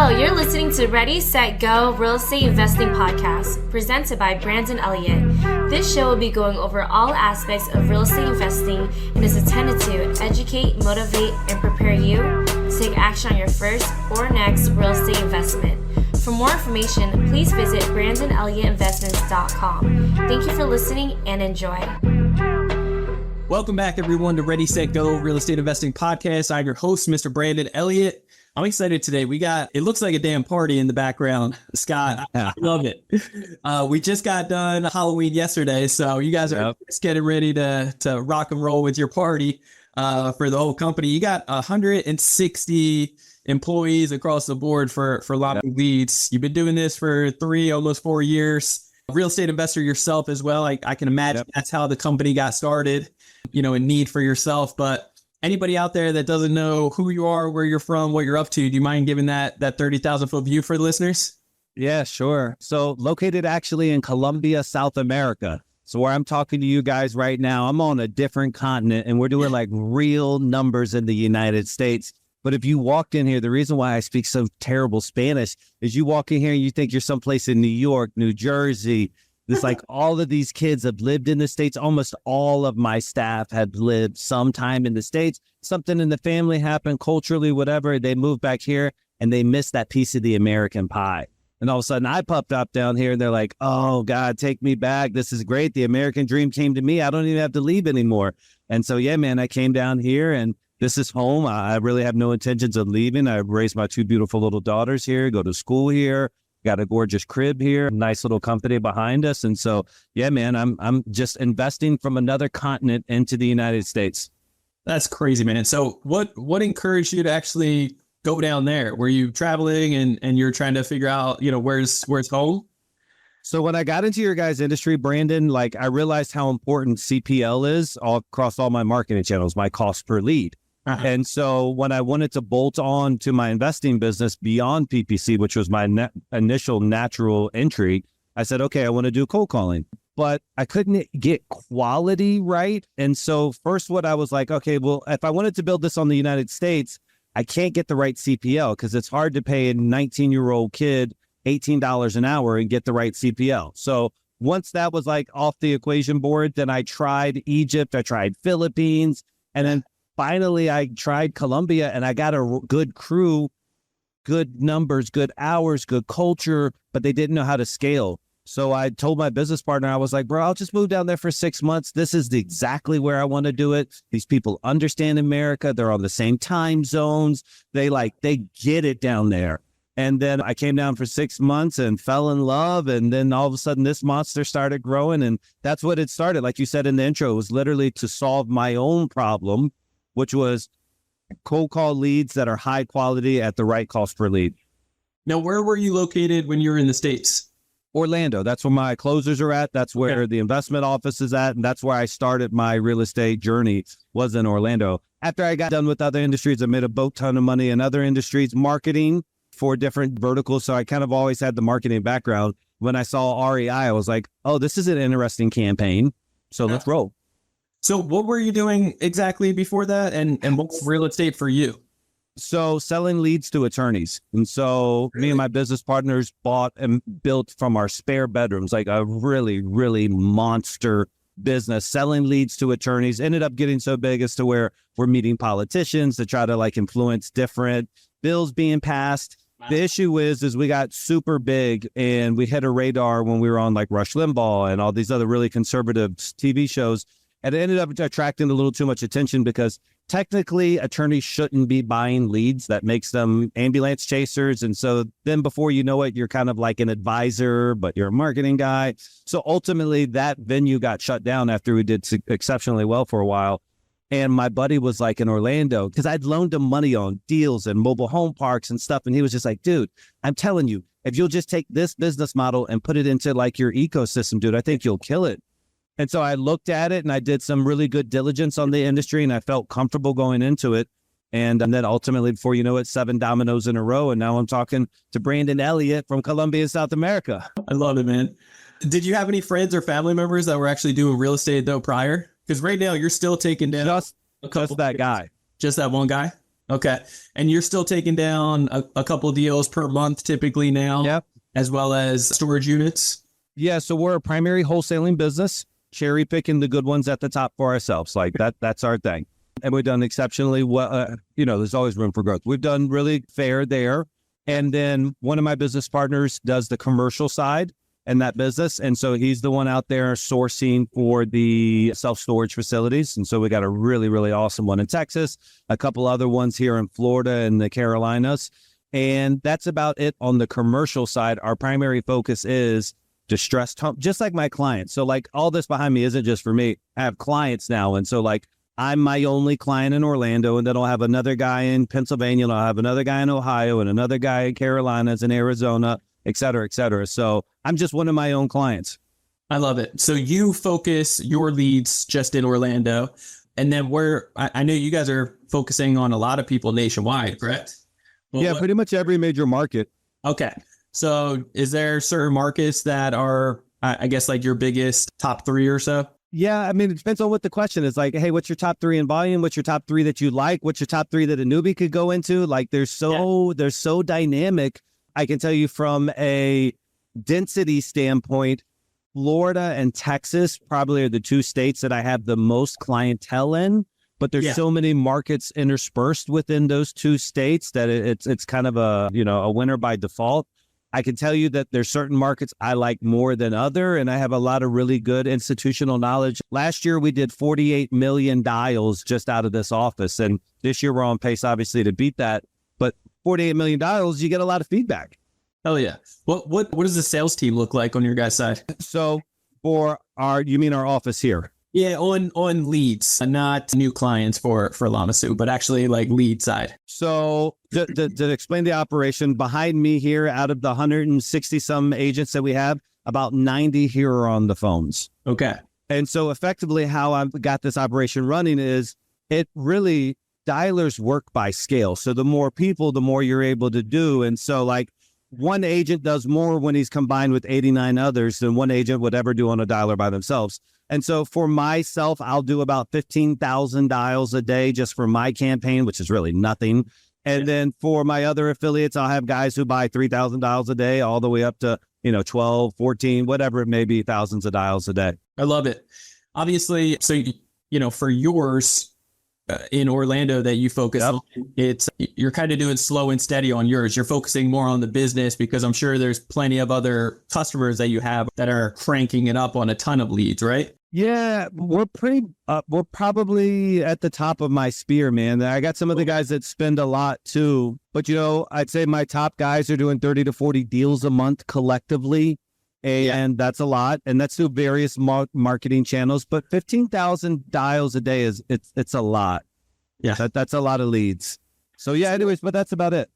Hello, you're listening to Ready, Set, Go Real Estate Investing Podcast, presented by Brandon Elliott. This show will be going over all aspects of real estate investing and is intended to educate, motivate, and prepare you to take action on your first or next real estate investment. For more information, please visit BrandonElliottInvestments.com. Thank you for listening and enjoy. Welcome back, everyone, to Ready, Set, Go Real Estate Investing Podcast. I'm your host, Mr. Brandon Elliott. I'm excited today. It looks like a damn party in the background. Scott, I love it. We just got done Halloween yesterday, so you guys are just getting ready to rock and roll with your party for the whole company. You got 160 employees across the board for Lamassu Leads. You've been doing this for almost 4 years. A real estate investor yourself as well. I can imagine that's how the company got started, in need for yourself. But anybody out there that doesn't know who you are, where you're from, what you're up to, do you mind giving that 30,000 foot view for the listeners? Yeah, sure. So located actually in Colombia, South America. So where I'm talking to you guys right now, I'm on a different continent and we're doing like real numbers in the United States. But if you walked in here, the reason why I speak so terrible Spanish is you walk in here and you think you're someplace in New York, New Jersey. It's like all of these kids have lived in the States. Almost all of my staff have lived sometime in the States. Something in the family happened culturally, whatever. They moved back here and they missed that piece of the American pie. And all of a sudden I popped up down here and they're like, oh God, take me back. This is great. The American dream came to me. I don't even have to leave anymore. And so, yeah, man, I came down here and this is home. I really have no intentions of leaving. I raised my two beautiful little daughters here, go to school here. Got a gorgeous crib here, nice little company behind us. And so, yeah, man, I'm just investing from another continent into the United States. That's crazy, man. So what encouraged you to actually go down there? Were you traveling and you're trying to figure out, where's home? So when I got into your guys' industry, Brandon, I realized how important CPL is across all my marketing channels, my cost per lead. And so when I wanted to bolt on to my investing business beyond PPC, which was my initial natural entry, I said, okay, I want to do cold calling, but I couldn't get quality right. And so first what I was like, okay, well, if I wanted to build this on the United States, I can't get the right CPL because it's hard to pay a 19-year-old kid $18 an hour and get the right CPL. So once that was off the equation board, then I tried Egypt, I tried Philippines, and then finally, I tried Colombia and I got a good crew, good numbers, good hours, good culture, but they didn't know how to scale. So I told my business partner, I was like, bro, I'll just move down there for 6 months. This is exactly where I want to do it. These people understand America. They're on the same time zones. They get it down there. And then I came down for 6 months and fell in love. And then all of a sudden this monster started growing. And that's what it started. Like you said in the intro, it was literally to solve my own problem, which was cold call leads that are high quality at the right cost per lead. Now, where were you located when you were in the States? Orlando. That's where my closers are at. That's where the investment office is at. And that's where I started my real estate journey, was in Orlando. After I got done with other industries, I made a boat ton of money in other industries, marketing for different verticals. So I kind of always had the marketing background. When I saw REI, I was like, oh, this is an interesting campaign. So let's roll. So what were you doing exactly before that? And what's real estate for you? So selling leads to attorneys. And so me and my business partners bought and built from our spare bedrooms, like a really, really monster business, selling leads to attorneys. Ended up getting so big as to where we're meeting politicians to try to influence different bills being passed. The issue is we got super big and we hit a radar when we were on Rush Limbaugh and all these other really conservative TV shows. And it ended up attracting a little too much attention because technically attorneys shouldn't be buying leads. That makes them ambulance chasers. And so then before you know it, you're kind of like an advisor, but you're a marketing guy. So ultimately that venue got shut down after we did exceptionally well for a while. And my buddy was in Orlando because I'd loaned him money on deals and mobile home parks and stuff. And he was just like, dude, I'm telling you, if you'll just take this business model and put it into your ecosystem, dude, I think you'll kill it. And so I looked at it and I did some really good diligence on the industry and I felt comfortable going into it. And then ultimately, before you know it, 7 dominoes in a row. And now I'm talking to Brandon Elliott from Colombia, South America. I love it, man. Did you have any friends or family members that were actually doing real estate though prior? Because right now you're still taking down Just that guy. Just that one guy? Okay. And you're still taking down a couple deals per month typically now, Yep. as well as storage units? Yeah, so we're a primary wholesaling business, cherry picking the good ones at the top for ourselves. Like that's our thing. And we've done exceptionally well. There's always room for growth. We've done really fair there. And then one of my business partners does the commercial side in that business. And so he's the one out there sourcing for the self-storage facilities. And so we got a really, really awesome one in Texas, a couple other ones here in Florida and the Carolinas. And that's about it on the commercial side. Our primary focus is distressed home, just like my clients. So like all this behind me isn't just for me. I have clients now. And so like I'm my only client in Orlando, and then I'll have another guy in Pennsylvania, and I'll have another guy in Ohio, and another guy in Carolinas and Arizona, et cetera, et cetera. So I'm just one of my own clients. I love it. So you focus your leads just in Orlando, and then I know you guys are focusing on a lot of people nationwide, correct? Well, yeah, pretty much every major market. Okay. So is there certain markets that are, I guess, like your biggest top 3 or so? Yeah, I mean, it depends on what the question is. Like, hey, what's your top 3 in volume? What's your top 3 that you like? What's your top 3 that a newbie could go into? Like, they're so dynamic. I can tell you from a density standpoint, Florida and Texas probably are the 2 states that I have the most clientele in. But there's so many markets interspersed within those 2 states that it's kind of a winner by default. I can tell you that there's certain markets I like more than other, and I have a lot of really good institutional knowledge. Last year, we did 48 million dials just out of this office, and this year we're on pace, obviously, to beat that. But 48 million dials, you get a lot of feedback. Oh yeah. What does the sales team look like on your guys' side? So you mean our office here? Yeah, on leads, not new clients for Lamassu, but actually like lead side. So to explain the operation, behind me here, out of the 160 some agents that we have, about 90 here are on the phones. Okay. And so effectively how I've got this operation running is it really, dialers work by scale. So the more people, the more you're able to do. And so like one agent does more when he's combined with 89 others than one agent would ever do on a dialer by themselves. And so for myself, I'll do about 15,000 dials a day just for my campaign, which is really nothing. And then for my other affiliates, I'll have guys who buy 3,000 dials a day, all the way up to, 12, 14, whatever it may be, thousands of dials a day. I love it. Obviously, so, for yours in Orlando that you focus on, you're kind of doing slow and steady on yours. You're focusing more on the business because I'm sure there's plenty of other customers that you have that are cranking it up on a ton of leads, right? Yeah, we're probably at the top of my spear, man. I got some of the guys that spend a lot too, but I'd say my top guys are doing 30 to 40 deals a month collectively. And that's a lot. And that's through various marketing channels, but 15,000 dials a day it's a lot. Yeah. That's a lot of leads. So anyways, but that's about it.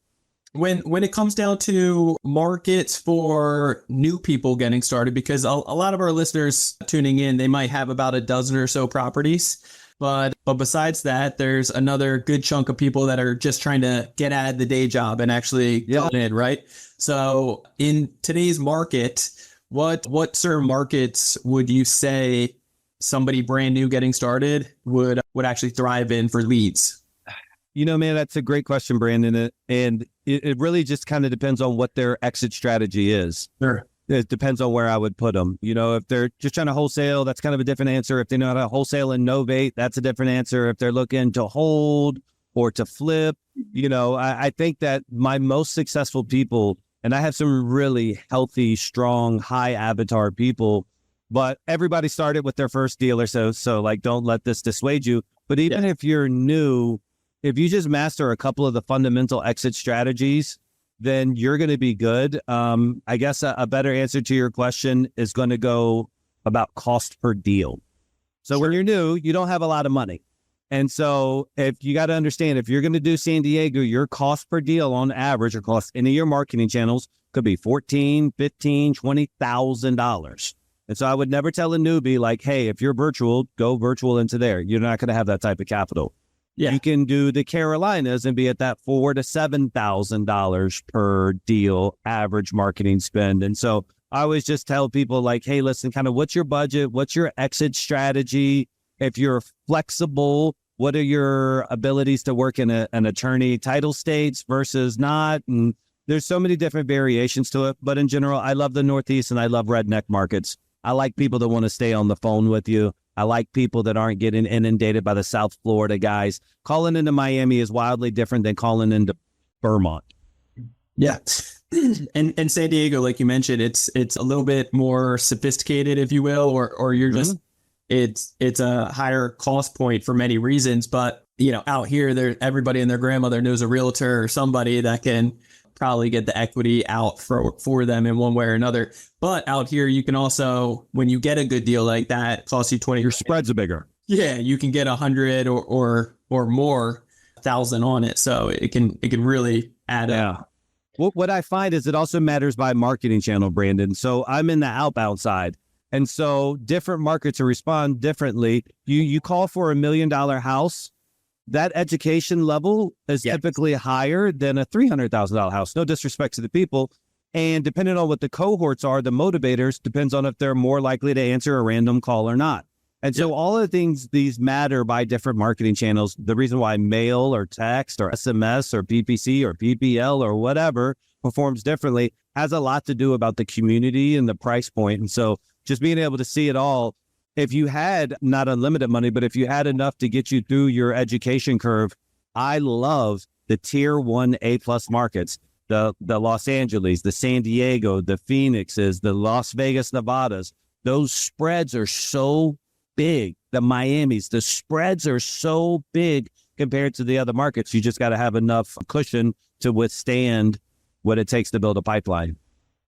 When it comes down to markets for new people getting started, because a lot of our listeners tuning in, they might have about a dozen or so properties. But besides that, there's another good chunk of people that are just trying to get out of the day job and actually get in, right? So in today's market, what certain markets would you say somebody brand new getting started would actually thrive in for leads? Man, that's a great question, Brandon. And it really just kind of depends on what their exit strategy is. Sure. It depends on where I would put them. If they're just trying to wholesale, that's kind of a different answer. If they know how to wholesale and novate, that's a different answer. If they're looking to hold or to flip, I think that my most successful people, and I have some really healthy, strong, high avatar people, but everybody started with their first dealer. So like, don't let this dissuade you. But even if you're new, if you just master a couple of the fundamental exit strategies, then you're going to be good. I guess a better answer to your question is going to go about cost per deal. So when you're new, you don't have a lot of money. And so if you got to understand, if you're going to do San Diego, your cost per deal on average across any of your marketing channels could be $14,000, $15,000, $20,000. And so I would never tell a newbie like, hey, if you're virtual, go virtual into there. You're not going to have that type of capital. Yeah. You can do the Carolinas and be at that $4,000 to $7,000 per deal average marketing spend. And so I always just tell people like, hey, listen, kind of what's your budget? What's your exit strategy? If you're flexible, What are your abilities to work in an attorney title states versus not? And there's so many different variations to it. But in general, I love the Northeast and I love redneck markets. I like people that want to stay on the phone with you. I like people that aren't getting inundated by the South Florida guys. Calling into Miami is wildly different than calling into Vermont. Yeah. And San Diego, like you mentioned, it's a little bit more sophisticated, if you will, or you're just, it's a higher cost point for many reasons. But, out here, everybody and their grandmother knows a realtor or somebody that can probably get the equity out for them in one way or another. But out here, you can also, when you get a good deal like that, it costs you 20. Your spreads are bigger. Yeah, you can get 100 or more thousand on it. So it can really add up. What I find is it also matters by marketing channel, Brandon. So I'm in the outbound side. And so different markets respond differently. You call for $1 million house, that education level is typically higher than a $300,000 house. No disrespect to the people. And depending on what the cohorts are, the motivators depends on if they're more likely to answer a random call or not. And so all of the things, these matter by different marketing channels. The reason why mail or text or SMS or PPC or PPL or whatever performs differently has a lot to do about the community and the price point. And so just being able to see it all, if you had not unlimited money, but if you had enough to get you through your education curve, I love the tier 1 A+ markets, the Los Angeles, the San Diego, the Phoenixes, the Las Vegas, Nevadas. Those spreads are so big. The Miamis, the spreads are so big compared to the other markets. You just got to have enough cushion to withstand what it takes to build a pipeline.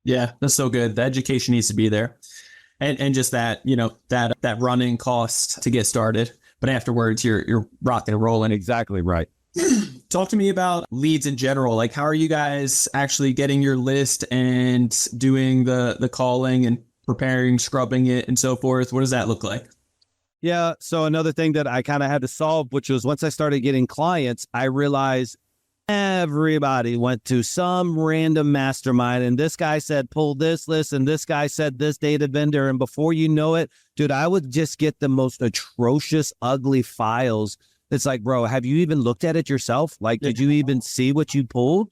Yeah, that's so good. The education needs to be there. And just that, that running cost to get started. But afterwards, you're rocking and rolling. Exactly right. Talk to me about leads in general. Like, how are you guys actually getting your list and doing the calling and preparing, scrubbing it and so forth? What does that look like? Yeah. So another thing that I kind of had to solve, which was once I started getting clients, I realized everybody went to some random mastermind and this guy said, pull this list and this guy said this data vendor. And before you know it, dude, I would just get the most atrocious, ugly files. It's like, bro, have you even looked at it yourself? Like, did you even see what you pulled?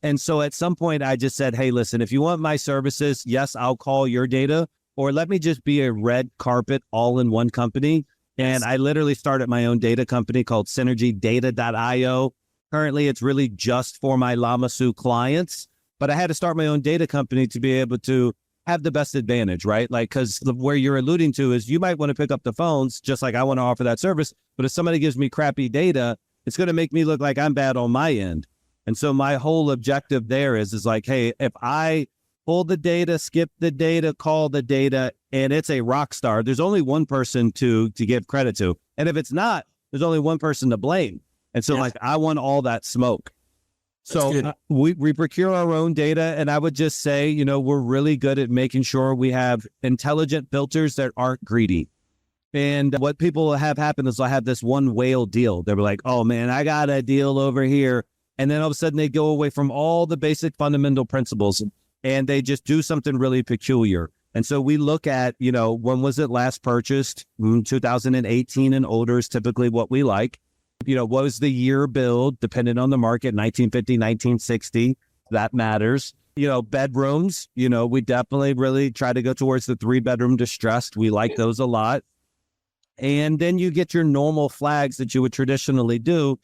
And so at some point I just said, hey, listen, if you want my services, yes, I'll call your data, or let me just be a red carpet all-in-one company. And I literally started my own data company called synergydata.io. Currently, it's really just for my Lamassu clients, but I had to start my own data company to be able to have the best advantage, right? Like, because where you're alluding to is you might want to pick up the phones, just like I want to offer that service. But if somebody gives me crappy data, it's going to make me look like I'm bad on my end. And so my whole objective there is like, hey, if I pull the data, skip the data, call the data, and it's a rock star, there's only one person to give credit to. And if it's not, there's only one person to blame. And so like, I want all that smoke. So we procure our own data. And I would just say, we're really good at making sure we have intelligent filters that aren't greedy. And what people have happen is I have this one whale deal. They were like, oh man, I got a deal over here. And then all of a sudden they go away from all the basic fundamental principles and they just do something really peculiar. And so we look at, when was it last purchased? 2018 and older is typically what we like. What was the year build, depending on the market, 1950, 1960, that matters. Bedrooms, we definitely really try to go towards the 3-bedroom distressed. We like those a lot. And then you get your normal flags that you would traditionally do,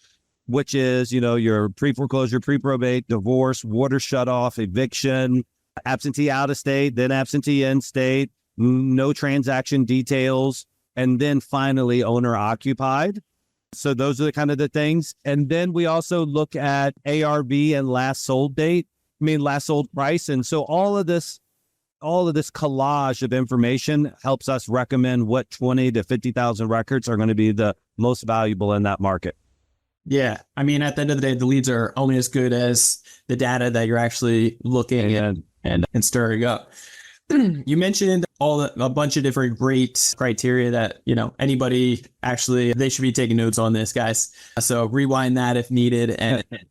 which is, your pre-foreclosure, pre-probate, divorce, water shutoff, eviction, absentee out of state, then absentee in state, no transaction details, and then finally owner occupied. So those are the kind of the things. And then we also look at ARV and last sold date, last sold price. And so all of this collage of information helps us recommend what 20 to 50,000 records are going to be the most valuable in that market. Yeah. At the end of the day, the leads are only as good as the data that you're actually looking at and stirring up. You mentioned a bunch of different great criteria that, anybody actually, they should be taking notes on this, guys. So rewind that if needed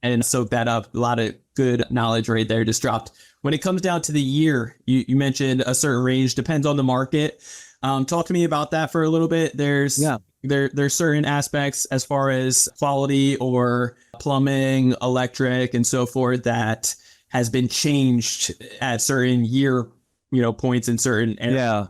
and soak that up. A lot of good knowledge right there just dropped. When it comes down to the year, you mentioned a certain range, depends on the market. Talk to me about that for a little bit. There's certain aspects as far as quality or plumbing, electric, and so forth that has been changed at certain year, points in certain areas. Yeah.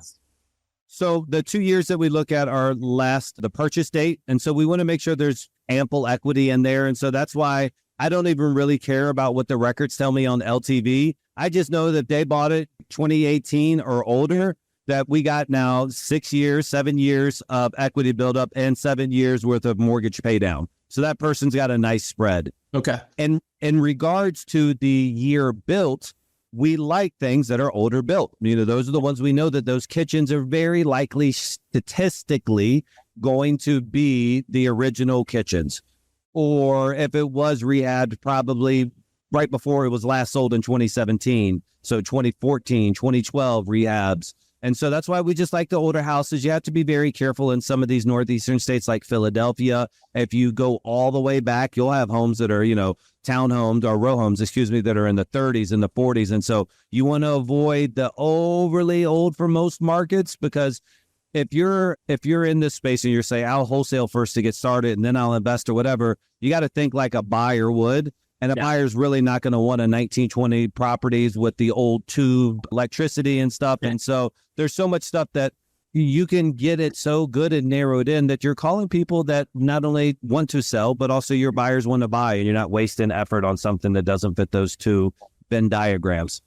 So the 2 years that we look at are the purchase date. And so we want to make sure there's ample equity in there. And so that's why I don't even really care about what the records tell me on LTV. I just know that they bought it 2018 or older, that we got now 6 years, 7 years of equity buildup and 7 years worth of mortgage pay down. So that person's got a nice spread. Okay. And in regards to the year built, we like things that are older built. Those are the ones we know that those kitchens are very likely statistically going to be the original kitchens. Or if it was rehabbed, probably right before it was last sold in 2017. So 2014, 2012 rehabs. And so that's why we just like the older houses. You have to be very careful in some of these northeastern states like Philadelphia. If you go all the way back, you'll have homes that are, townhomes or row homes, that are in the 30s and the 40s. And so you want to avoid the overly old for most markets, because if you're in this space and you're saying, I'll wholesale first to get started and then I'll invest or whatever, you got to think like a buyer would. And a buyer's really not going to want a 1920 properties with the old tube electricity and stuff. And so there's so much stuff that you can get it so good and narrowed in that you're calling people that not only want to sell, but also your buyers want to buy, and you're not wasting effort on something that doesn't fit those two Venn diagrams.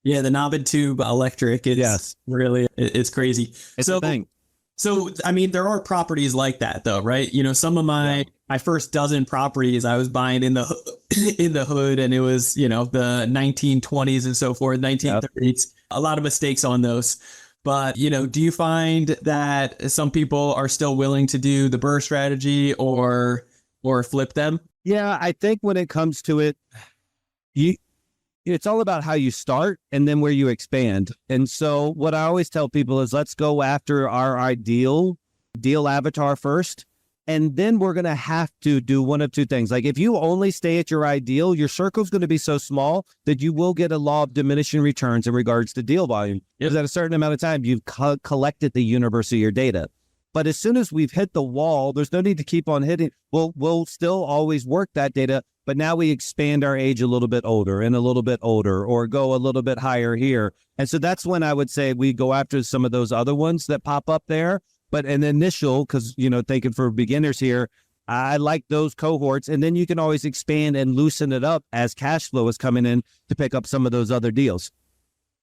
Yeah, the knob and tube electric is really, it's crazy. It's a thing. So, I mean, there are properties like that, though, right? Some of my first dozen properties I was buying in the hood, and it was, the 1920s and so forth, 1930s. A lot of mistakes on those. But, do you find that some people are still willing to do the BRRRR strategy or flip them? Yeah, I think when it comes to it, it's all about how you start and then where you expand. And so what I always tell people is, let's go after our ideal deal avatar first. And then we're going to have to do one of two things. Like if you only stay at your ideal, your circle's going to be so small that you will get a law of diminishing returns in regards to deal volume. Because at a certain amount of time, you've collected the universe of your data. But as soon as we've hit the wall, there's no need to keep on hitting. We'll still always work that data, but now we expand our age a little bit older and a little bit older, or go a little bit higher here. And so that's when I would say we go after some of those other ones that pop up there. But an initial, because, thinking for beginners here, I like those cohorts. And then you can always expand and loosen it up as cash flow is coming in to pick up some of those other deals.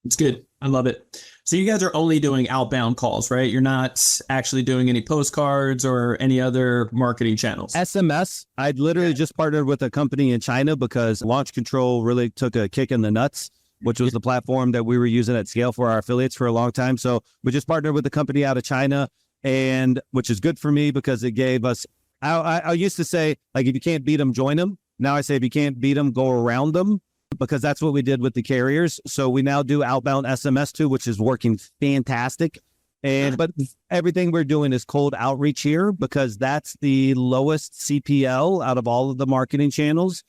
It's good. I love it. So you guys are only doing outbound calls, right? You're not actually doing any postcards or any other marketing channels. SMS. I'd literally just partnered with a company in China because Launch Control really took a kick in the nuts, which was the platform that we were using at scale for our affiliates for a long time. So we just partnered with a company out of China, and which is good for me because it gave us, I used to say, like, if you can't beat them, join them. Now I say, if you can't beat them, go around them, because that's what we did with the carriers. So we now do outbound SMS too, which is working fantastic. But everything we're doing is cold outreach here because that's the lowest CPL out of all of the marketing channels.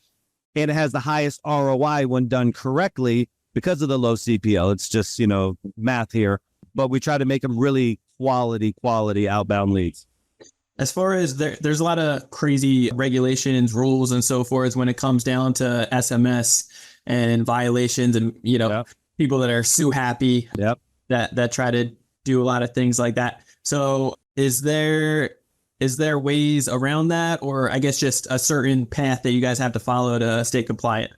And it has the highest ROI when done correctly because of the low CPL. It's just, math here, but we try to make them really quality outbound leads. As far as there's a lot of crazy regulations, rules, and so forth when it comes down to SMS and violations, and people that are sue happy that try to do a lot of things like that. So is there ways around that, or I guess just a certain path that you guys have to follow to stay compliant?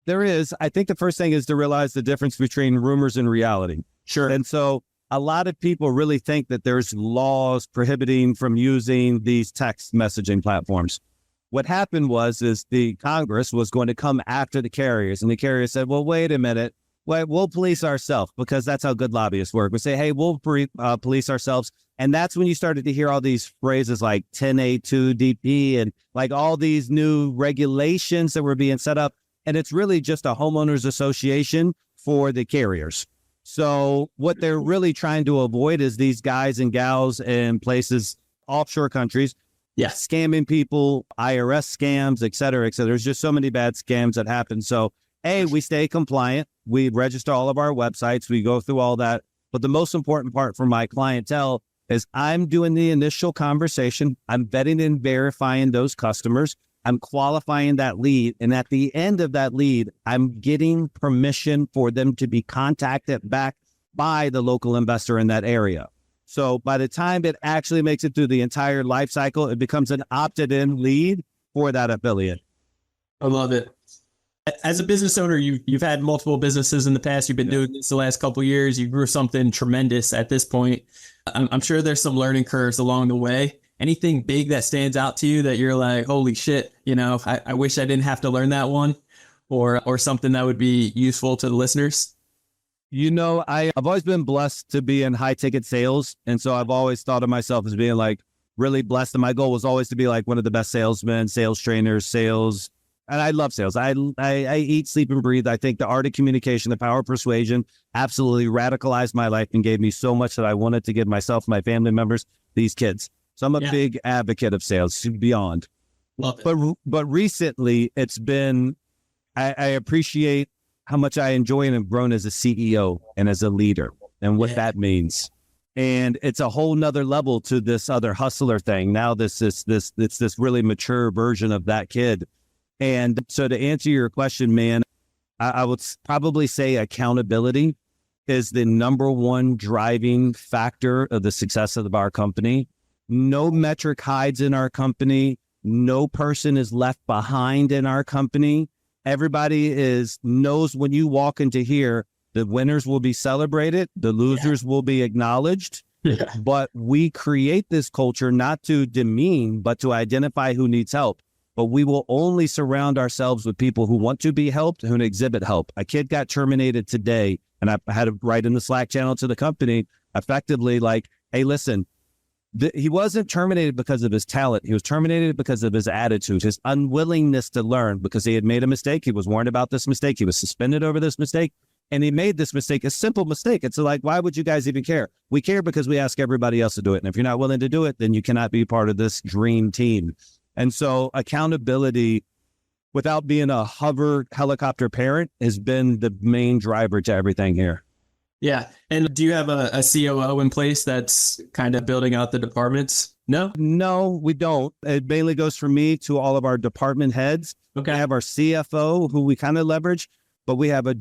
There is. I think the first thing is to realize the difference between rumors and reality. Sure. And so a lot of people really think that there's laws prohibiting from using these text messaging platforms. What happened was the Congress was going to come after the carriers, and the carriers said, well, wait a minute, we'll police ourselves, because that's how good lobbyists work. We say, hey, we'll police ourselves. And that's when you started to hear all these phrases like 10A2DP and like all these new regulations that were being set up. And it's really just a homeowners association for the carriers. So what they're really trying to avoid is these guys and gals in places, offshore countries, scamming people, IRS scams, et cetera, et cetera. There's just so many bad scams that happen. So, we stay compliant. We register all of our websites. We go through all that. But the most important part for my clientele is I'm doing the initial conversation. I'm vetting and verifying those customers. I'm qualifying that lead. And at the end of that lead, I'm getting permission for them to be contacted back by the local investor in that area. So by the time it actually makes it through the entire life cycle, it becomes an opted-in lead for that affiliate. I love it. As a business owner, you've had multiple businesses in the past. You've been doing this the last couple of years. You grew something tremendous at this point. I'm sure there's some learning curves along the way. Anything big that stands out to you that you're like, holy shit, I wish I didn't have to learn that one, or something that would be useful to the listeners? I've always been blessed to be in high ticket sales. And so I've always thought of myself as being like really blessed. And my goal was always to be like one of the best salesmen, sales trainers, sales. And I love sales. I eat, sleep, and breathe. I think the art of communication, the power of persuasion absolutely radicalized my life and gave me so much that I wanted to give myself, my family members, these kids. So I'm a big advocate of sales beyond. Love it. But recently it's been, I appreciate how much I enjoy and have grown as a CEO and as a leader and what that means. And it's a whole nother level to this other hustler thing. Now it's this really mature version of that kid. And so to answer your question, man, I would probably say accountability is the number one driving factor of the success of our company. No metric hides in our company. No person is left behind in our company. Everybody knows when you walk into here, the winners will be celebrated. The losers will be acknowledged. Yeah. But we create this culture not to demean, but to identify who needs help. But we will only surround ourselves with people who want to be helped, who exhibit help. A kid got terminated today, and I had to write in the Slack channel to the company, effectively like, hey, listen, he wasn't terminated because of his talent. He was terminated because of his attitude, his unwillingness to learn, because he had made a mistake. He was warned about this mistake. He was suspended over this mistake, and he made this mistake, a simple mistake. It's like, why would you guys even care? We care because we ask everybody else to do it. And if you're not willing to do it, then you cannot be part of this dream team. And so accountability, without being a hover helicopter parent, has been the main driver to everything here. Yeah. And do you have a COO in place that's kind of building out the departments? No, we don't. It mainly goes from me to all of our department heads. Okay. We have our CFO, who we kind of leverage, but we have a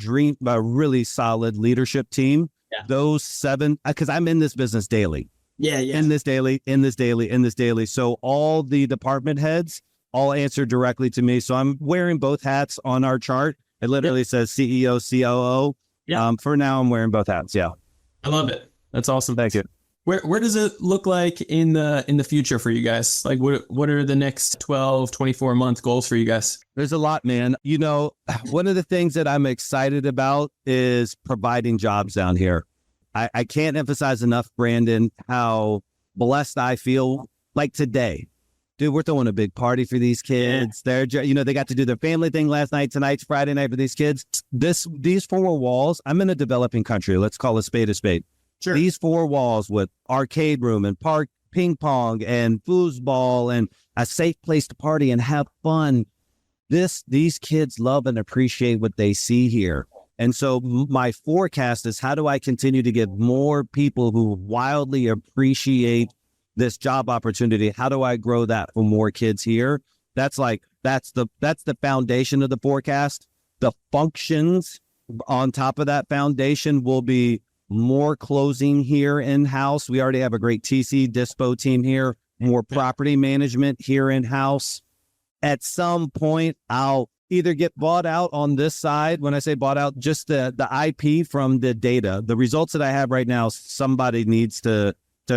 really solid leadership team. Yeah. Those 7, because I'm in this business daily. Yeah. In this daily. So all the department heads all answer directly to me. So I'm wearing both hats on our chart. It literally says CEO, COO. Yeah. For now, I'm wearing both hats. Yeah. I love it. That's awesome. Thank you. Where does it look like in the future for you guys? Like what are the next 12, 24 month goals for you guys? There's a lot, man. One of the things that I'm excited about is providing jobs down here. I can't emphasize enough, Brandon, how blessed I feel. Like today, dude, we're throwing a big party for these kids. Yeah. They got to do their family thing last night. Tonight's Friday night for these kids. These 4 walls, I'm in a developing country. Let's call a spade a spade. Sure. These 4 walls with arcade room and park ping pong and foosball and a safe place to party and have fun. These kids love and appreciate what they see here. And so my forecast is, how do I continue to get more people who wildly appreciate this job opportunity? How do I grow that for more kids here? That's the foundation of the forecast. The functions on top of that foundation will be more closing here in-house. We already have a great TC dispo team here, more property management here in-house. At some point, I'll either get bought out on this side. When I say bought out, just the IP from the data, the results that I have right now, somebody needs to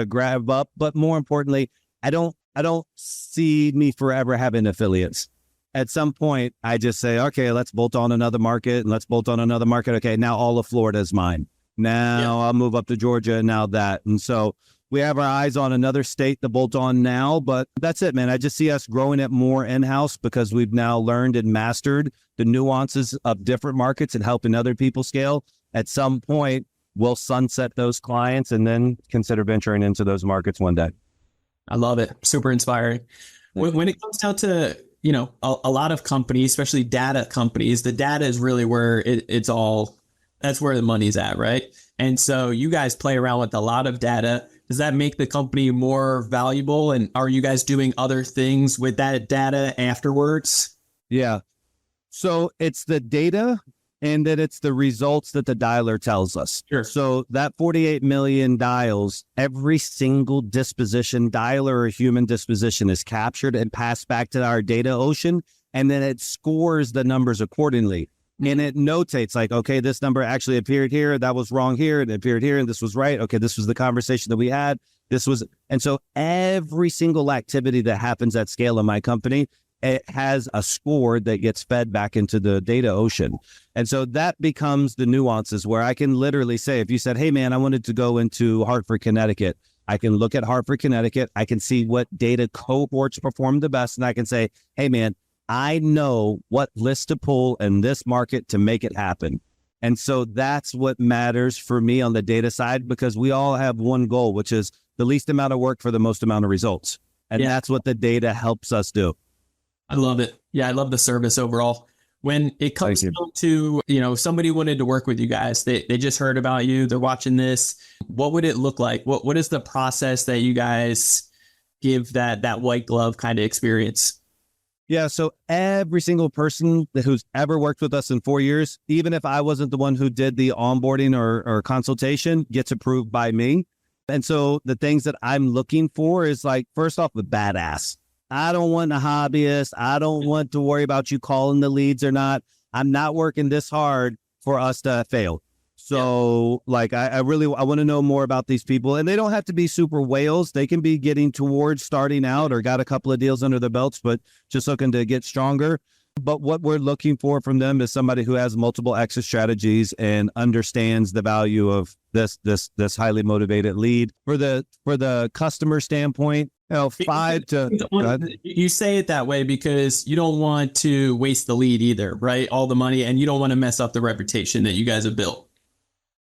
grab up. But more importantly, I don't see me forever having affiliates. At some point, I just say, okay, let's bolt on another market and let's bolt on another market. Okay, now all of Florida is mine. Now I'll move up to Georgia and now that. And so we have our eyes on another state to bolt on now, but that's it, man. I just see us growing it more in-house because we've now learned and mastered the nuances of different markets and helping other people scale. At some point, we'll sunset those clients and then consider venturing into those markets one day. I love it. Super inspiring. When it comes down to, a lot of companies, especially data companies, the data is really where it's all That's where the money's at, right? And so you guys play around with a lot of data. Does that make the company more valuable? And are you guys doing other things with that data afterwards? Yeah. So it's the data, and then it's the results that the dialer tells us. Sure. So that 48 million dials, every single disposition, dialer or human disposition, is captured and passed back to our data ocean, and then it scores the numbers accordingly. And it notates like, okay, this number actually appeared here, that was wrong here, it appeared here, and this was right. Okay, this was the conversation that we had. And so every single activity that happens at scale in my company, it has a score that gets fed back into the data ocean. And so that becomes the nuances where I can literally say, if you said, hey man, I wanted to go into Hartford, Connecticut, I can look at Hartford, Connecticut, I can see what data cohorts perform the best, and I can say, hey man, I know what list to pull in this market to make it happen. And so that's what matters for me on the data side, because we all have one goal, which is the least amount of work for the most amount of results. And that's what the data helps us do. I love it. Yeah, I love the service overall. When it comes down to, somebody wanted to work with you guys, they just heard about you, they're watching this. What would it look like? What is the process that you guys give that white glove kind of experience? Yeah, so every single person who's ever worked with us in 4 years, even if I wasn't the one who did the onboarding or consultation, gets approved by me. And so the things that I'm looking for is like, first off, the badass. I don't want a hobbyist. I don't want to worry about you calling the leads or not. I'm not working this hard for us to fail. So like, I want to know more about these people, and they don't have to be super whales. They can be getting towards starting out or got a couple of deals under their belts, but just looking to get stronger. But what we're looking for from them is somebody who has multiple exit strategies and understands the value of this highly motivated lead. For the customer standpoint, you say it that way because you don't want to waste the lead either, right? All the money, and you don't want to mess up the reputation that you guys have built.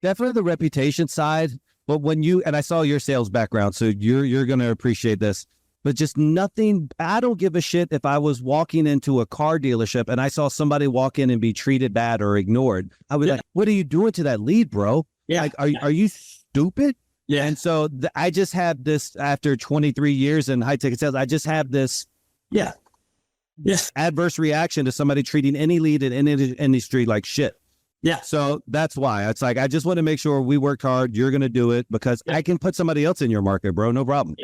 Definitely the reputation side, but and I saw your sales background, so you're going to appreciate this, but just nothing. I don't give a shit if I was walking into a car dealership and I saw somebody walk in and be treated bad or ignored. I was like, what are you doing to that lead, bro? Yeah. Like, are you stupid? Yeah. And so I just have this, after 23 years in high ticket sales, I just have this adverse reaction to somebody treating any lead in any industry like shit. Yeah. So that's why it's like, I just want to make sure we worked hard. You're going to do it because I can put somebody else in your market, bro. No problem.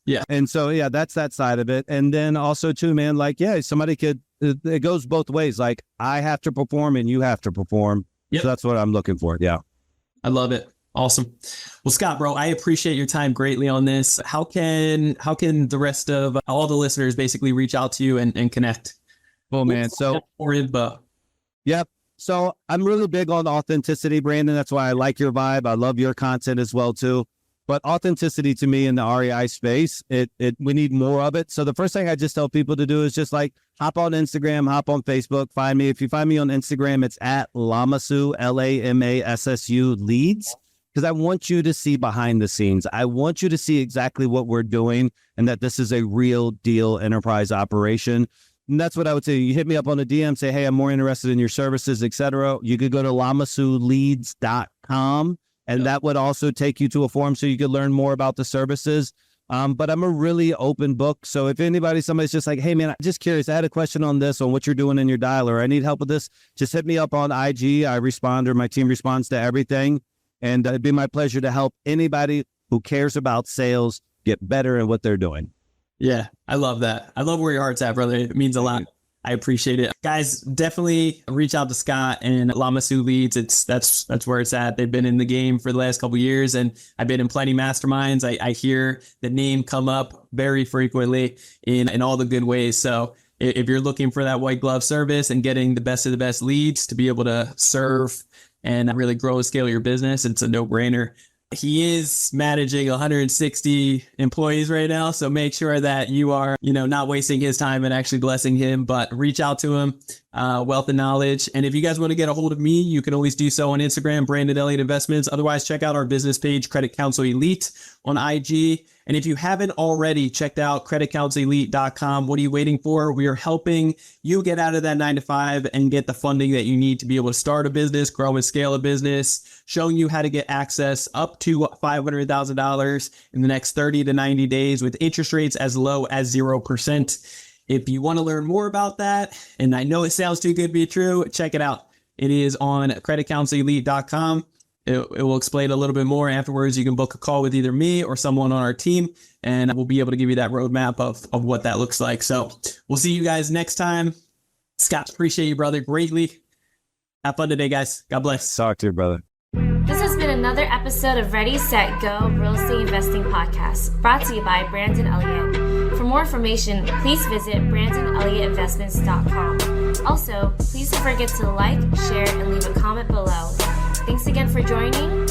Yeah. And so, that's that side of it. And then also too, man, like, somebody it goes both ways. Like I have to perform and you have to perform. So that's what I'm looking for. Yeah. I love it. Awesome. Well, Scott, bro, I appreciate your time greatly on this. How can the rest of all the listeners basically reach out to you and connect? Well, man. So, yep. So I'm really big on authenticity, Brandon. That's why I like your vibe. I love your content as well, too. But authenticity to me in the REI space, we need more of it. So the first thing I just tell people to do is just like hop on Instagram, hop on Facebook, find me. If you find me on Instagram, it's at Lamassu, Lamassu leads, because I want you to see behind the scenes. I want you to see exactly what we're doing and that this is a real deal enterprise operation. And that's what I would say. You hit me up on a DM, say, hey, I'm more interested in your services, etc. You could go to lamassuleads.com, and that would also take you to a form so you could learn more about the services. But I'm a really open book. So if somebody's just like, hey, man, I'm just curious. I had a question on this, on what you're doing in your dialer. I need help with this. Just hit me up on IG. I respond, or my team responds to everything. And it'd be my pleasure to help anybody who cares about sales get better in what they're doing. Yeah, I love that. I love where your heart's at, brother. It means a lot. I appreciate it. Guys, definitely reach out to Scott and Lamassu Leads. That's where it's at. They've been in the game for the last couple of years, and I've been in plenty masterminds. I hear the name come up very frequently in all the good ways. So if you're looking for that white glove service and getting the best of the best leads to be able to serve and really grow and scale your business, it's a no-brainer. He is managing 160 employees right now. So make sure that you are, not wasting his time and actually blessing him, but reach out to him. wealth and knowledge. And if you guys want to get a hold of me, you can always do so on Instagram, Brandon Elliott Investments. Otherwise, check out our business page, Credit Counsel Elite on IG. And if you haven't already checked out creditcounselelite.com, what are you waiting for? We are helping you get out of that 9-to-5 and get the funding that you need to be able to start a business, grow and scale a business, showing you how to get access up to $500,000 in the next 30 to 90 days with interest rates as low as 0%. If you want to learn more about that, and I know it sounds too good to be true, check it out. It is on creditcounselelite.com. It will explain a little bit more. Afterwards, you can book a call with either me or someone on our team, and we'll be able to give you that roadmap of what that looks like. So we'll see you guys next time. Scott, appreciate you, brother, greatly. Have fun today, guys. God bless. Talk to you, brother. This has been another episode of Ready, Set, Go Real Estate Investing Podcast, brought to you by Brandon Elliott. For more information, please visit BrandonElliottInvestments.com. Also, please don't forget to like, share, and leave a comment below. Thanks again for joining.